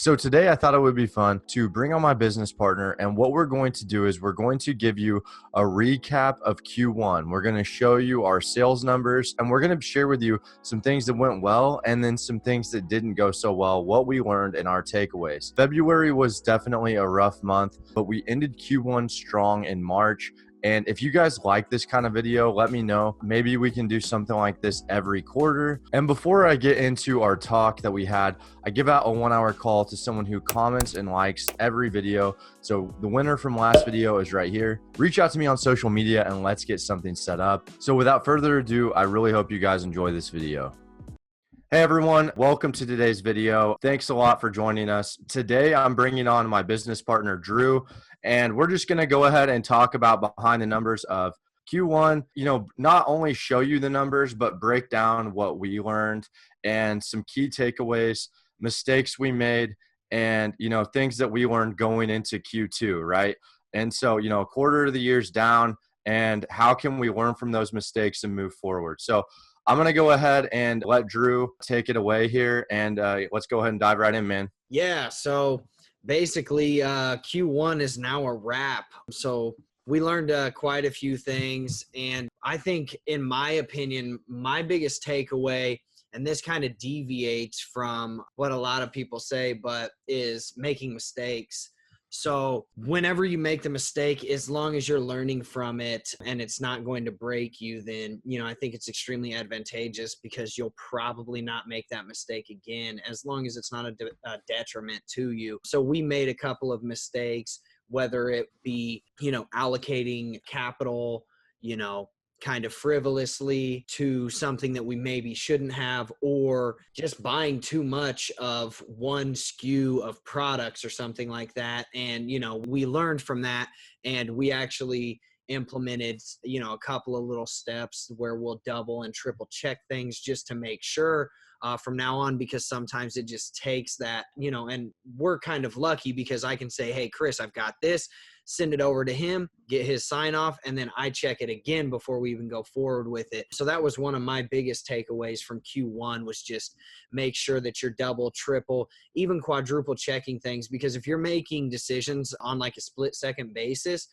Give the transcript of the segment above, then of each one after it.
So today I thought it would be fun to bring on my business partner, and what we're going to do is we're going to give you a recap of Q1. We're going to show you our sales numbers, and we're going to share with you some things that went well and then some things that didn't go so well, what we learned and our takeaways. February was definitely a rough month, but we ended Q1 strong in March. And if you guys like this kind of video, let me know. Maybe we can do something like this every quarter. And before I get into our talk that we had, I give out a 1-hour call to someone who comments and likes every video. So the winner from last video is right here. Reach out to me on social media and let's get something set up. So without further ado, I really hope you guys enjoy this video. Hey everyone, welcome to today's video. Thanks a lot for joining us. Today I'm bringing on my business partner, Drew, and we're just gonna go ahead and talk about behind the numbers of Q1, not only show you the numbers, but break down what we learned and some key takeaways, mistakes we made, and, things that we learned going into Q2, right? And so, a quarter of the year's down, and how can we learn from those mistakes and move forward? So I'm going to go ahead and let Drew take it away here, and let's go ahead and dive right in, man. Yeah, so basically Q1 is now a wrap. So we learned quite a few things, and I think, in my opinion, my biggest takeaway, and this kind of deviates from what a lot of people say, but is making mistakes. So whenever you make the mistake, as long as you're learning from it and it's not going to break you, then, I think it's extremely advantageous, because you'll probably not make that mistake again, as long as it's not a detriment to you. So we made a couple of mistakes, whether it be, allocating capital, kind of frivolously to something that we maybe shouldn't have, or just buying too much of one SKU of products or something like that. And, we learned from that, and we actually implemented, a couple of little steps where we'll double and triple check things just to make sure from now on, because sometimes it just takes that, and we're kind of lucky because I can say, hey, Kris, I've got this, send it over to him, get his sign off, and then I check it again before we even go forward with it. So that was one of my biggest takeaways from Q1, was just make sure that you're double, triple, even quadruple checking things, because if you're making decisions on like a split second basis,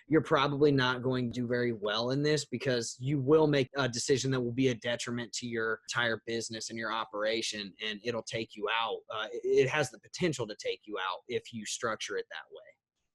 you're probably not going to do very well in this, because you will make a decision that will be a detriment to your entire business and your operation, and it'll take you out. It has the potential to take you out if you structure it that way.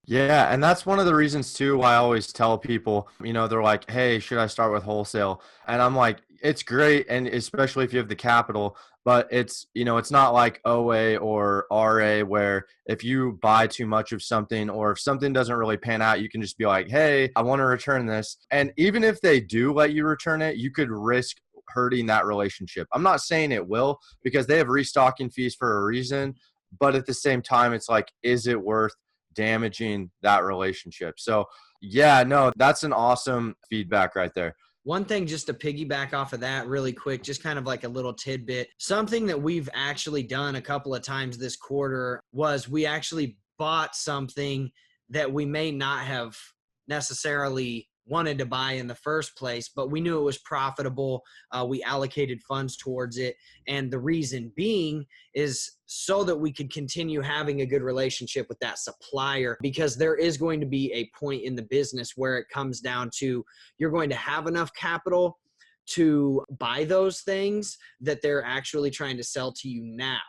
Yeah, and that's one of the reasons too why I always tell people, they're like, hey, should I start with wholesale? And I'm like, it's great, and especially if you have the capital, but it's not like OA or RA, where if you buy too much of something, or if something doesn't really pan out, you can just be like, hey, I want to return this. And even if they do let you return it, you could risk hurting that relationship. I'm not saying it will, because they have restocking fees for a reason, but at the same time, it's like, is it worth damaging that relationship? So yeah, no, that's an awesome feedback right there. One thing, just to piggyback off of that really quick, just kind of like a little tidbit, something that we've actually done a couple of times this quarter was we actually bought something that we may not have necessarily wanted to buy in the first place, but we knew it was profitable. We allocated funds towards it. And the reason being is so that we could continue having a good relationship with that supplier, because there is going to be a point in the business where it comes down to, you're going to have enough capital to buy those things that they're actually trying to sell to you now.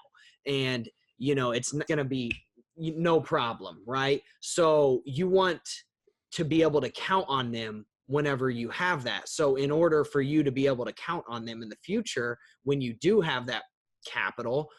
And, it's not going to be no problem, right? So you want to be able to count on them whenever you have that. So in order for you to be able to count on them in the future, when you do have that capital,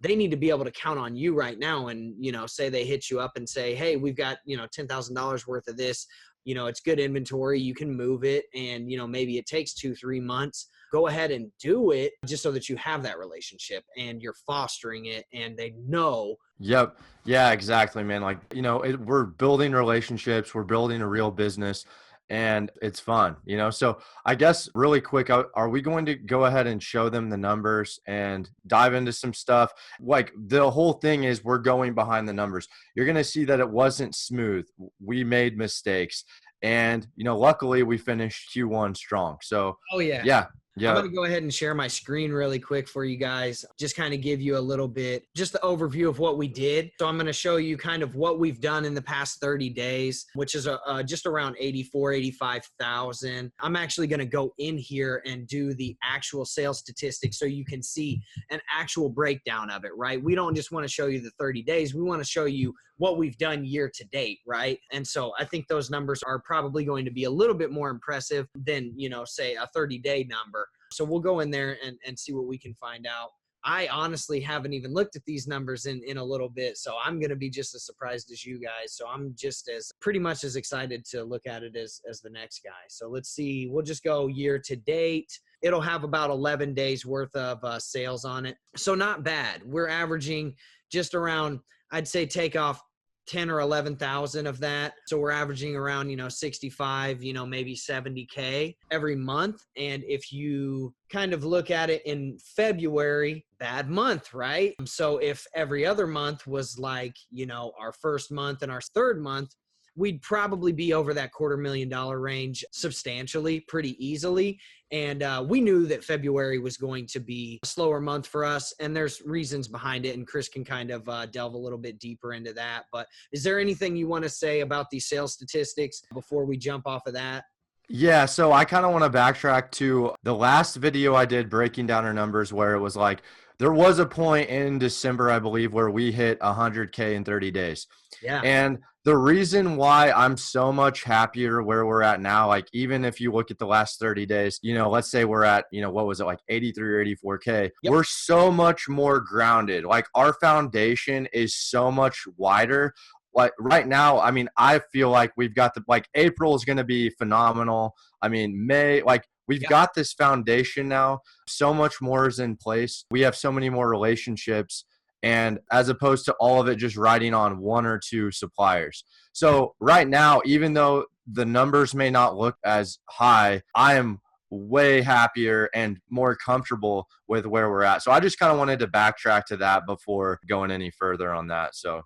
they need to be able to count on you right now. And, say they hit you up and say, hey, we've got, $10,000 worth of this, it's good inventory, you can move it. And, maybe it takes 2-3 months. Go ahead and do it, just so that you have that relationship and you're fostering it, and they know. Yep. Yeah, exactly, man. Like, we're building relationships, we're building a real business, and it's fun, So I guess really quick, are we going to go ahead and show them the numbers and dive into some stuff? Like, the whole thing is we're going behind the numbers. You're going to see that it wasn't smooth. We made mistakes, and, luckily we finished Q1 strong. So Oh yeah. yeah. I'm Yeah. going to go ahead and share my screen really quick for you guys. Just kind of give you a little bit, just the overview of what we did. So I'm going to show you kind of what we've done in the past 30 days, which is just around 85,000. I'm actually going to go in here and do the actual sales statistics so you can see an actual breakdown of it, right? We don't just want to show you the 30 days. We want to show you what we've done year to date, right? And so I think those numbers are probably going to be a little bit more impressive than, say a 30-day number. So we'll go in there and see what we can find out. I honestly haven't even looked at these numbers in a little bit, so I'm going to be just as surprised as you guys. So I'm just as pretty much as excited to look at it as the next guy. So let's see. We'll just go year to date. It'll have about 11 days worth of sales on it. So not bad. We're averaging just around, I'd say take off 10 or 11,000 of that. So we're averaging around, 65, maybe 70K every month. And if you kind of look at it in February, bad month, right? So if every other month was like, our first month and our third month, we'd probably be over that $250,000 range substantially, pretty easily. And we knew that February was going to be a slower month for us, and there's reasons behind it, and Kris can kind of delve a little bit deeper into that. But is there anything you want to say about these sales statistics before we jump off of that? Yeah, so I kind of want to backtrack to the last video I did breaking down our numbers where it was like there was a point in December, I believe, where we hit 100K in 30 days. Yeah. And the reason why I'm so much happier where we're at now, like even if you look at the last 30 days, let's say we're at, what was it, like 83 or 84K, Yep. we're so much more grounded. Like our foundation is so much wider. Like right now, I mean, I feel like we've got April is going to be phenomenal. I mean, May, we've got this foundation now. So much more is in place. We have so many more relationships, and as opposed to all of it just riding on one or two suppliers. So right now, even though the numbers may not look as high, I am way happier and more comfortable with where we're at. So I just kind of wanted to backtrack to that before going any further on that. So.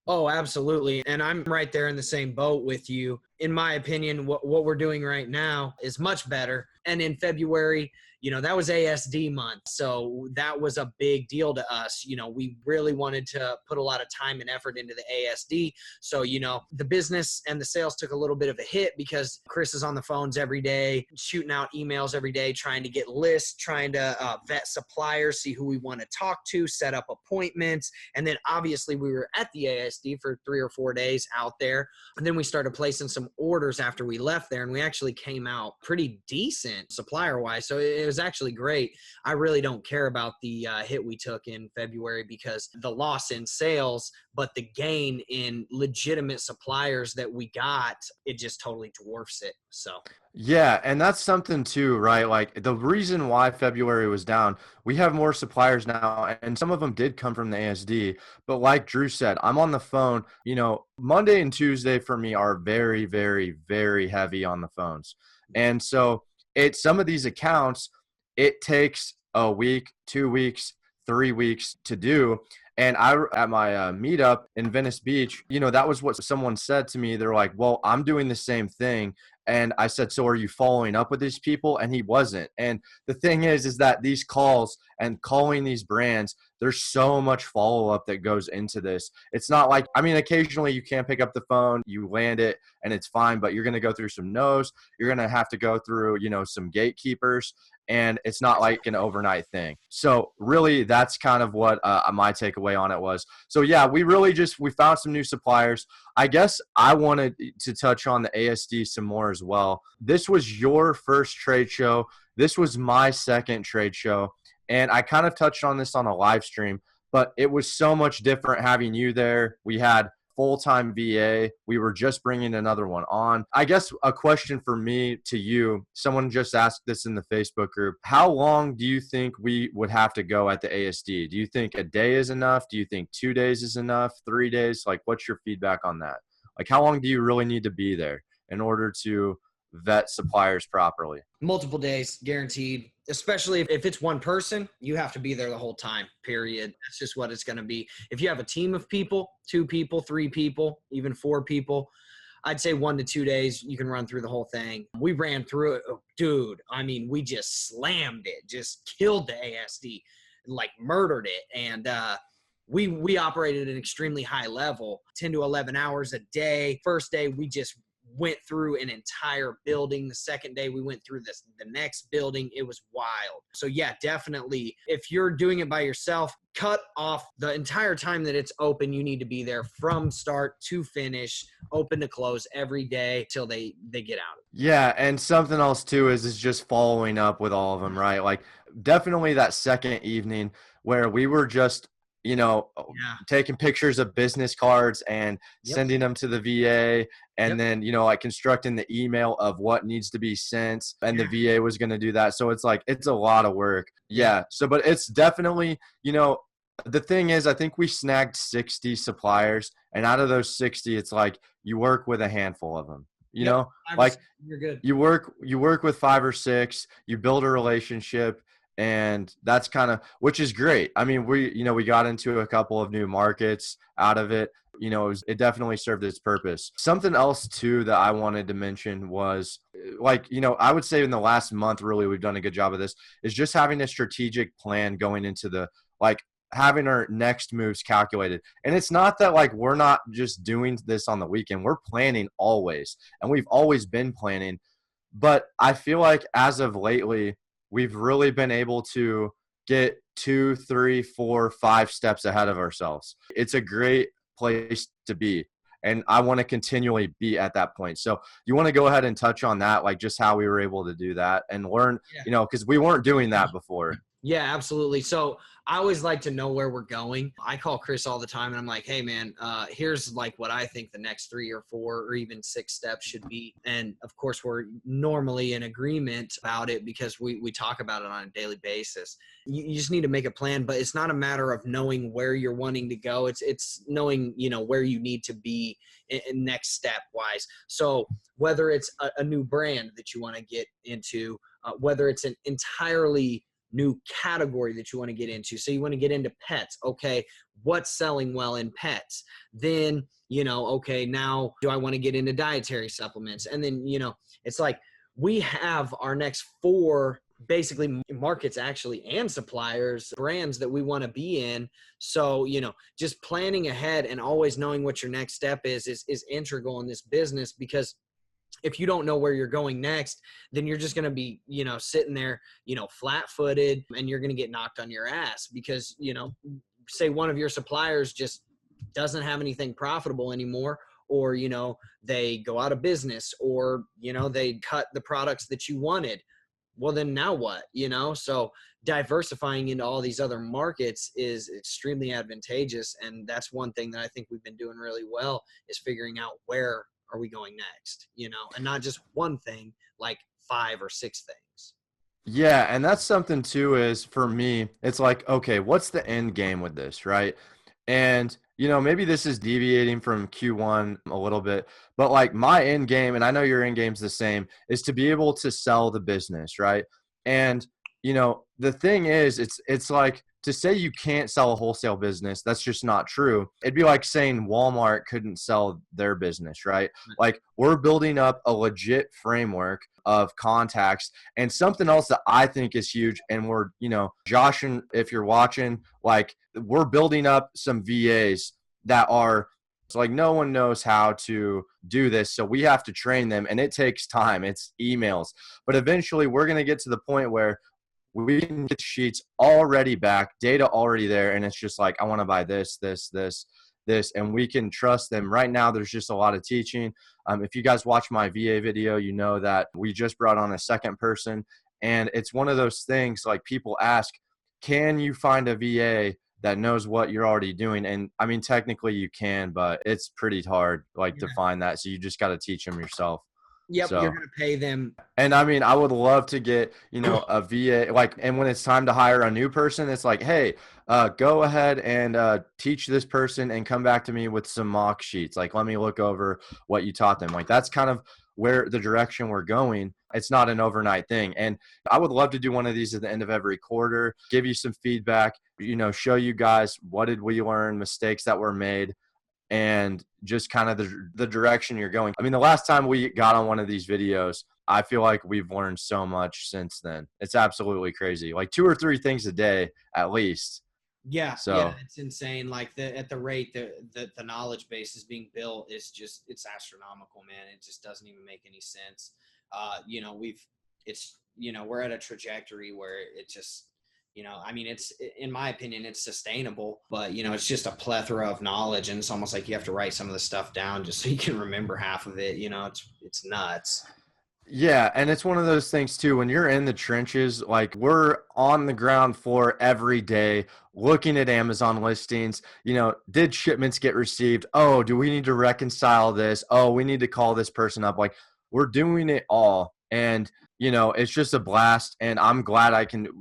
Oh, absolutely. And I'm right there in the same boat with you. In my opinion, what we're doing right now is much better. And in February, that was ASD month. So that was a big deal to us. We really wanted to put a lot of time and effort into the ASD. So, the business and the sales took a little bit of a hit because Kris is on the phones every day, shooting out emails every day, trying to get lists, trying to vet suppliers, see who we want to talk to, set up appointments. And then obviously we were at the ASD for 3 or 4 days out there. And then we started placing some orders after we left there, and we actually came out pretty decent supplier wise. So it was actually great. I really don't care about the hit we took in February because the loss in sales, but the gain in legitimate suppliers that we got, it just totally dwarfs it. So. Yeah, and that's something too, right? Like the reason why February was down, we have more suppliers now, and some of them did come from the ASD. But like Drew said, I'm on the phone. Monday and Tuesday for me are very, very, very heavy on the phones. And so some of these accounts, it takes a week, 2 weeks, 3 weeks to do. And at my meetup in Venice Beach, that was what someone said to me. They're like, well, I'm doing the same thing. And I said, so are you following up with these people? And he wasn't. And the thing is that these calls and calling these brands, there's so much follow-up that goes into this. It's not like, occasionally you can pick up the phone, you land it, and it's fine, but you're going to go through some no's. You're going to have to go through, some gatekeepers, and it's not like an overnight thing. So really, that's kind of what my takeaway on it was. So yeah, we found some new suppliers. I guess I wanted to touch on the ASD some more as well. This was your first trade show. This was my second trade show. And I kind of touched on this on a live stream, but it was so much different having you there. We had full-time VA. We were just bringing another one on. I guess a question for me to you, someone just asked this in the Facebook group. How long do you think we would have to go at the ASD? Do you think a day is enough? Do you think 2 days is enough? 3 days? Like, what's your feedback on that? Like, how long do you really need to be there in order to vet suppliers properly? Multiple days, guaranteed. Especially if it's one person, you have to be there the whole time, period. That's just what it's going to be. If you have a team of people, 2 people, 3 people, even 4 people, I'd say 1 to 2 days, you can run through the whole thing. We ran through it. Oh, dude, I mean, we just slammed it, just killed the ASD, like murdered it. And we operated at an extremely high level, 10 to 11 hours a day. First day, we just went through an entire building. The second day, we went through the next building. It was wild. So yeah, definitely, if you're doing it by yourself, cut off the entire time that it's open. You need to be there from start to finish, open to close every day till they get out. Yeah, and something else too is just following up with all of them, right? Like definitely that second evening where we were just, taking pictures of business cards and sending them to the VA, and then, like constructing the email of what needs to be sent, and the VA was going to do that. So it's like, it's a lot of work. Yeah. So, but it's definitely, the thing is, I think we snagged 60 suppliers, and out of those 60, it's like you work with a handful of them. Like you're good. You work with 5 or 6, you build a relationship, and that's kind of, which is great. I mean, we got into a couple of new markets out of it. It definitely served its purpose. Something else too that I wanted to mention was like, I would say in the last month, really, we've done a good job of this, is just having a strategic plan going into having our next moves calculated. And it's not that like we're not just doing this on the weekend. We're planning always, and we've always been planning. But I feel like as of lately, we've really been able to get 2, 3, 4, 5 steps ahead of ourselves. It's a great place to be, and I want to continually be at that point. So you want to go ahead and touch on that, like just how we were able to do that and learn, because we weren't doing that before. Yeah, absolutely. So I always like to know where we're going. I call Kris all the time and I'm like, hey man, here's like what I think the next 3 or 4 or even 6 steps should be. And of course we're normally in agreement about it because we talk about it on a daily basis. You just need to make a plan, but it's not a matter of knowing where you're wanting to go. It's knowing, where you need to be in next step wise. So whether it's a new brand that you want to get into, whether it's an entirely new category that you want to get into. So you want to get into pets. Okay, what's selling well in pets? Then, okay, now do I want to get into dietary supplements? And then, it's like we have our next 4 basically markets actually and suppliers, brands that we want to be in. So, just planning ahead and always knowing what your next step is integral in this business, because if you don't know where you're going next, then you're just going to be, sitting there, flat-footed, and you're going to get knocked on your ass because, say one of your suppliers just doesn't have anything profitable anymore, or, they go out of business, or, they cut the products that you wanted. Well, then now what, So diversifying into all these other markets is extremely advantageous. And that's one thing that I think we've been doing really well, is figuring out where are we going next, and not just one thing, like 5 or 6 things. Yeah. And that's something too, is for me, it's like, okay, what's the end game with this? Right. And, maybe this is deviating from Q1 a little bit, but like my end game, and I know your end game's the same, is to be able to sell the business. Right. And, the thing is, it's like, to say you can't sell a wholesale business, that's just not true. It'd be like saying Walmart couldn't sell their business, right? Like, we're building up a legit framework of contacts. And something else that I think is huge, and we're, Josh, and if you're watching, like, we're building up some VAs that are, it's like no one knows how to do this. So we have to train them, and it takes time. It's emails. But eventually we're going to get to the point where we can get sheets already back, data already there, and it's just like, I want to buy this, and we can trust them. Right now, there's just a lot of teaching. If you guys watch my VA video, you know that we just brought on a second person, and it's one of those things, like, people ask, can you find a VA that knows what you're already doing? And I mean, technically you can, but it's pretty hard, to find that. So you just got to teach them yourself. Yep, so, you're going to pay them. And I mean, I would love to get, a VA, and when it's time to hire a new person, it's like, hey, go ahead and teach this person and come back to me with some mock sheets. Like, let me look over what you taught them. Like, that's kind of where the direction we're going. It's not an overnight thing. And I would love to do one of these at the end of every quarter, give you some feedback, show you guys what did we learn, mistakes that were made. and just kind of the direction you're going. I mean, the last time we got on one of these videos, I feel like we've learned so much since then. It's absolutely crazy. Like 2 or 3 things a day at least. Yeah, So it's insane. Like at the rate the knowledge base is being built is just, it's astronomical, man. It just doesn't even make any sense. We're at a trajectory where it just, I mean, it's, in my opinion, it's sustainable, but it's just a plethora of knowledge, and it's almost like you have to write some of the stuff down just so you can remember half of it. It's nuts. yeah, and it's one of those things too, when you're in the trenches, like we're on the ground floor every day looking at Amazon listings, did shipments get received? Oh, do we need to reconcile this? Oh, we need to call this person up. Like we're doing it all. And, it's just a blast. And I'm glad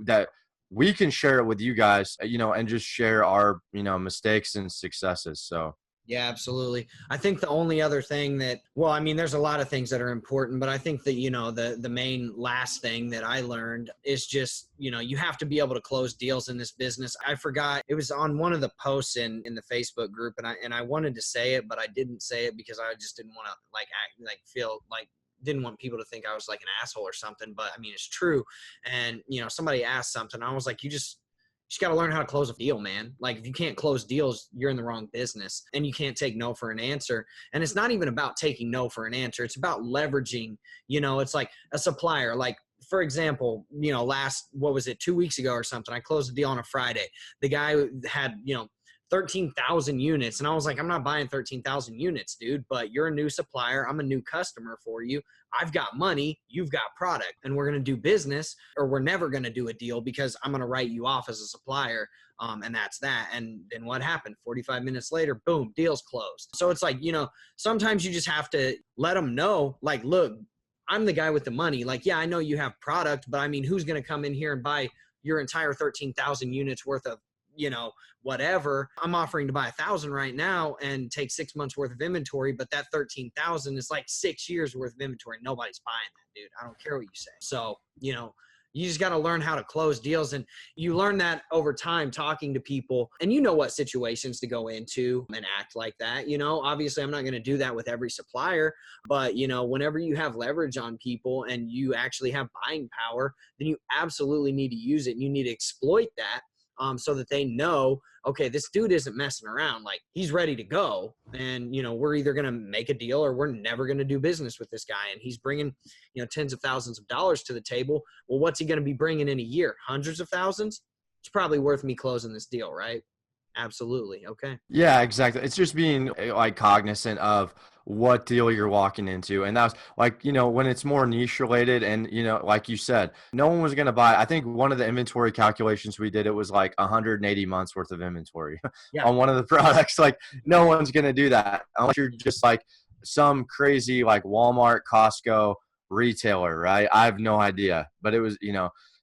that we can share it with you guys, and just share our, mistakes and successes. So. Yeah, absolutely. I think the only other thing there's a lot of things that are important, but I think that, the main last thing that I learned is just, you have to be able to close deals in this business. I forgot, it was on one of the posts in the Facebook group, and I wanted to say it, but I didn't say it because I just didn't want to didn't want people to think I was like an asshole or something, but I mean, it's true. And, somebody asked something, I was like, you just got to learn how to close a deal, man. Like if you can't close deals, you're in the wrong business, and you can't take no for an answer. And it's not even about taking no for an answer. It's about leveraging, it's like a supplier. Like for example, 2 weeks ago or something, I closed a deal on a Friday. The guy had, 13,000 units. And I was like, I'm not buying 13,000 units, dude, but you're a new supplier. I'm a new customer for you. I've got money, you've got product, and we're going to do business, or we're never going to do a deal because I'm going to write you off as a supplier. And that's that. And then what happened? 45 minutes later, boom, deal's closed. So it's like, sometimes you just have to let them know, like, look, I'm the guy with the money. Like, yeah, I know you have product, but I mean, who's going to come in here and buy your entire 13,000 units worth of, whatever. I'm offering to buy 1,000 right now and take 6 months worth of inventory, but that 13,000 is like 6 years worth of inventory. Nobody's buying that, dude. I don't care what you say. So, you just got to learn how to close deals, and you learn that over time talking to people, and what situations to go into and act like that. Obviously I'm not going to do that with every supplier, but whenever you have leverage on people and you actually have buying power, then you absolutely need to use it, and you need to exploit that. So that they know, okay, this dude isn't messing around. Like he's ready to go. And, we're either going to make a deal or we're never going to do business with this guy. And he's bringing, tens of thousands of dollars to the table. Well, what's he going to be bringing in a year? Hundreds of thousands? It's probably worth me closing this deal, right? Absolutely. Okay. Yeah, exactly. It's just being like cognizant of what deal you're walking into. And that's like, when it's more niche related and, like you said, no one was going to buy. I think one of the inventory calculations we did, it was like 180 months worth of inventory on one of the products. Like no one's going to do that unless you're just like some crazy like Walmart, Costco retailer, right? I have no idea, but it was,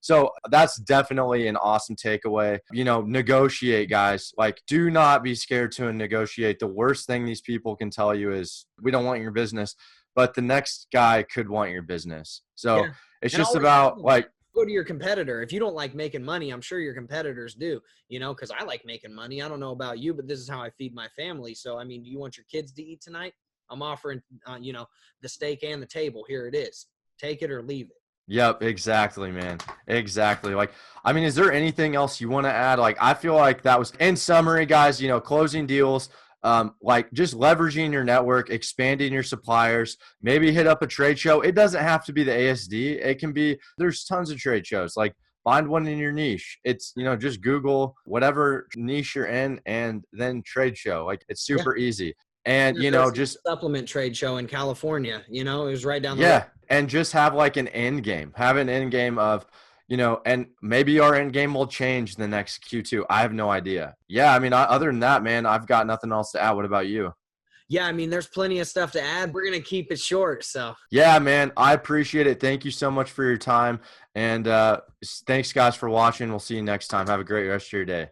so that's definitely an awesome takeaway. Negotiate, guys. Like, do not be scared to negotiate. The worst thing these people can tell you is, we don't want your business, but the next guy could want your business. So it's just about like, go to your competitor. If you don't like making money, I'm sure your competitors do, because I like making money. I don't know about you, but this is how I feed my family. So, I mean, do you want your kids to eat tonight? I'm offering, the steak and the table. Here it is. Take it or leave it. Yep, exactly, man. Exactly. Like, I mean, is there anything else you want to add? Like, I feel like that was, in summary, guys, closing deals, like just leveraging your network, expanding your suppliers, maybe hit up a trade show. It doesn't have to be the ASD. It can be, there's tons of trade shows. Like, find one in your niche. It's, just Google whatever niche you're in and then trade show. Like, it's super easy. And, just supplement trade show in California, it was right down the road. And just have like an end game. Have an end game of, and maybe our end game will change the next Q2. I have no idea. Yeah, I mean, other than that, man, I've got nothing else to add. What about you? Yeah, I mean, there's plenty of stuff to add. We're going to keep it short, so. Yeah, man, I appreciate it. Thank you so much for your time. And thanks, guys, for watching. We'll see you next time. Have a great rest of your day.